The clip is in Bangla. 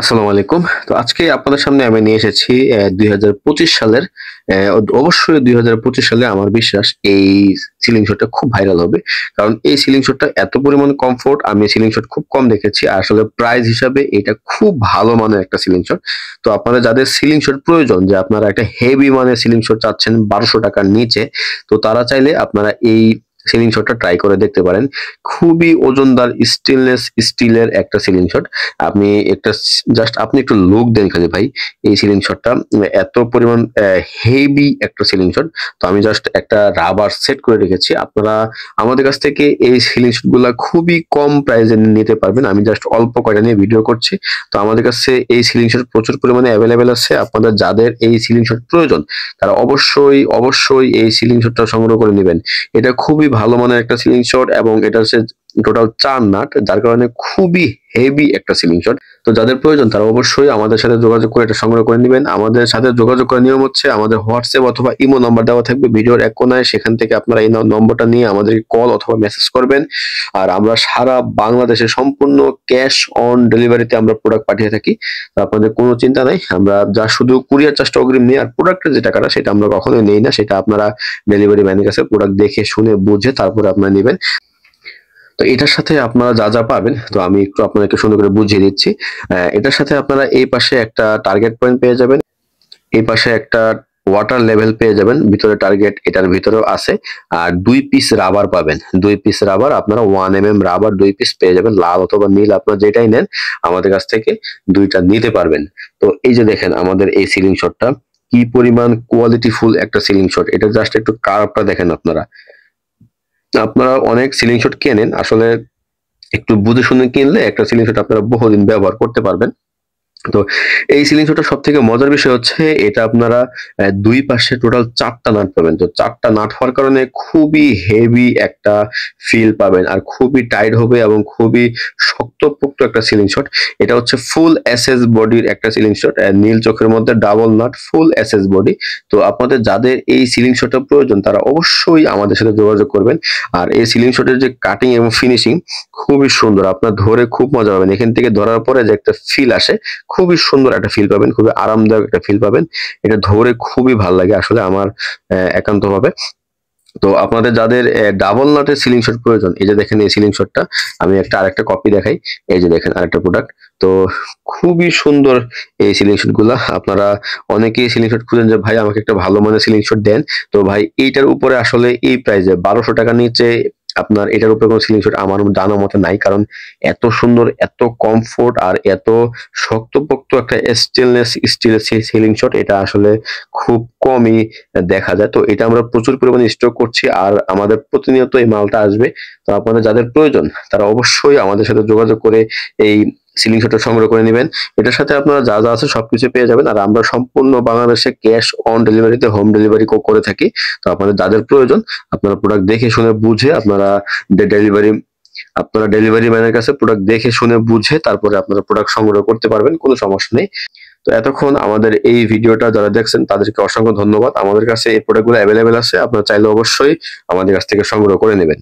আসসালামু আলাইকুম। তো আজকে আপনাদের সামনে আমি নিয়ে এসেছি ২০২৫ সালের অবশ্যই ২০২৫ সালে আমার বিশ্বাস এই সিলিং শটটা খুব ভাইরাল হবে। কারণ এই সিলিং শটটা এত পরিমাণ কমফোর্ট, আমি সিলিং শট খুব কম দেখেছি। আর আসলে প্রাইস হিসাবে এটা খুব ভালো মানের একটা সিলিং শট। তো আপনারা যাদের সিলিং শট প্রয়োজন, যে আপনারা একটা হেভি মানের সিলিং শট চাচ্ছেন ৳১২০০ র নিচে, তো তারা চাইলে আপনারা এই সিলিং শটটা ট্রাই করে দেখতে পারেন। খুবই ওজনদার স্টেনলেস স্টিলের একটা সিলিং শট। আপনি একটা জাস্ট আপনি একটু লুক দেন খালি ভাই। এই সিলিং শটটা এত পরিমাণ হেভি একটা সিলিং শট। তো আমি জাস্ট একটা রাবার সেট করে রেখেছি। আপনারা আমাদের কাছ থেকে এই সিলিং শট গুলা খুবই কম প্রাইসে নিতে পারবেন। আমি জাস্ট অল্প কয়টা নিয়ে ভিডিও করছি। তো আমাদের কাছে এই সিলিং শট প্রচুর পরিমাণে এভেইলেবল আছে। আপনাদের যাদের এই সিলিং শট প্রয়োজন, তারা অবশ্যই এই সিলিং শটটা সংগ্রহ করে নিবেন। এটা খুবই ভালো মানের একটা সিলিং শট এবং এটা হচ্ছে টোটাল ৪ নাট, যার কারণে খুবই হেভি একটা সিলিং শট। তো যাদের প্রয়োজন তারা অবশ্যই আমাদের সাথে যোগাযোগ করে এটা সংগ্রহ করে নিবেন। আমাদের সাথে যোগাযোগ করার নিয়ম হচ্ছে আমাদের WhatsApp অথবা ইমো নাম্বার দেওয়া থাকবে ভিডিওর এক কোনায়। সেখান থেকে আপনারা এই নম্বরটা নিয়ে আমাদেরকে কল অথবা মেসেজ করবেন। আর আমরা সারা বাংলাদেশে সম্পূর্ণ ক্যাশ অন ডেলিভারিতে আমরা প্রোডাক্ট পাঠিয়ে থাকি। তো আপনাদের কোনো চিন্তা নাই। আমরা শুধু কুরিয়ার চার্জটা অগ্রিম নিই, আর প্রোডাক্টের যে টাকাটা সেটা আমরা কখনোই নেই না। সেটা আপনারা ডেলিভারি ম্যানের কাছে প্রোডাক্ট দেখে শুনে বুঝে তারপরে আপনারা নিবেন। তো এটার সাথে আপনারা যা পাবেন, তো আমি একটু আপনাদেরকে সুন্দর করে বুঝিয়ে দিচ্ছি। এটার সাথে আপনারা এই পাশে একটা টার্গেট পয়েন্ট পেয়ে যাবেন। এই পাশে একটা ওয়াটার লেভেল পেয়ে যাবেন। ভিতরে টার্গেট এটার ভিতরেও আছে। আর ২ পিস রাবার পাবেন। ২ পিস রাবার আপনারা 1 রাবার ২ পিস পেয়ে যাবেন। লাল অথবা নীল আপনারা যেটাই নেন আমাদের কাছ থেকে ২ টা নিতে পারবেন। তো এই যে দেখেন আমাদের এই সিলিং শটটা কি পরিমাণ কোয়ালিটিফুল একটা সিলিং শট। এটা জাস্ট একটু কার্ভটা দেখেন আপনারা। আপনারা অনেক সিলিং শট কেনেন, আসলে একটু বুঝে শুনে কিনলে একটা সিলিং শট আপনারা বহুদিন ব্যবহার করতে পারবেন। তো এই সিলিং শটটার সবথেকে মজার বিষয় হচ্ছে এটা আপনারা ২ পাশে টোটাল ৪ টা নাট পাবেন। তো ৪ টা নাট হওয়ার কারণে খুবই হেভি একটা ফিল পাবেন। আর খুবই টাইট হবে এবং খুবই শক্তপোক্ত একটা সিলিং শট। এটা হচ্ছে ফুল এসএস বডির একটা সিলিং শট। নীল চোখের মধ্যে ডাবল নাট, ফুল এসএস বডি। তো আপনাদের যাদের এই সিলিং শটটা প্রয়োজন তারা অবশ্যই আমাদের সাথে যোগাযোগ করবেন। আর এই সিলিং শটের যে কাটিং এবং ফিনিশিং খুবই সুন্দর। আপনার ধরে খুব মজা পাবেন। এখান থেকে ধরার পরে যে একটা ফিল আসে, খুবই সুন্দর একটা ফিল পাবেন, খুবই আরামদায়ক একটা ফিল পাবেন। এটা ধরে খুবই ভাল লাগে আসলে আমার একান্তভাবে। তো আপনাদের যাদের ডাবল নাটের সিলিং শট প্রয়োজন, এই যে দেখেন এই সিলিং শটটা আমি আরেকটা কপি দেখাই। এই যে দেখেন আরেকটা প্রোডাক্ট। তো খুবই সুন্দর এই সিলিং শট গুলা। আপনারা অনেকেই সিলিং শট খুঁজেন যে ভাই আমাকে একটা ভালো মানের সিলিং শট দেন। তো ভাই এইটার উপরে আসলে এই প্রাইসে ৳১২০০ নিচে আপনার এটার উপরে কোনো সিলিং শট আমার জানা মতে নাই। কারণ এত সুন্দর, এত কমফোর্ট আর এত শক্তপোক্ত একটা স্টেনলেস স্টিলের সিলিং শট এটা আসলে খুব কমই দেখা যায়। তো এটা আমরা প্রচুর পরিমাণে স্টক করছি আর আমাদের প্রতিনিয়ত এই মালটা আসবে। তো আপনাদের যাদের প্রয়োজন তারা অবশ্যই আমাদের সাথে যোগাযোগ করে এই সিলিং শটটা সংগ্রহ করে নিবেন। এটার সাথে আপনারা যা আছে সবকিছু পেয়ে যাবেন। আর আমরা সম্পূর্ণ বাংলাদেশে ক্যাশ অন ডেলিভারিতে হোম ডেলিভারি করে থাকি। তো আপনাদের যাদের প্রয়োজন আপনারা প্রোডাক্ট দেখে শুনে বুঝে ডেলিভারি আপনারা ডেলিভারি ম্যানের কাছে প্রোডাক্ট দেখে শুনে বুঝে তারপরে আপনারা প্রোডাক্ট সংগ্রহ করতে পারবেন। কোনো সমস্যা নেই। তো এতক্ষণ আমাদের এই ভিডিওটা যারা দেখছেন তাদেরকে অসংখ্য ধন্যবাদ। আমাদের কাছে এই প্রোডাক্ট গুলো এভেইলেবল আছে। আপনারা চাইলে অবশ্যই আমাদের কাছ থেকে সংগ্রহ করে নেবেন।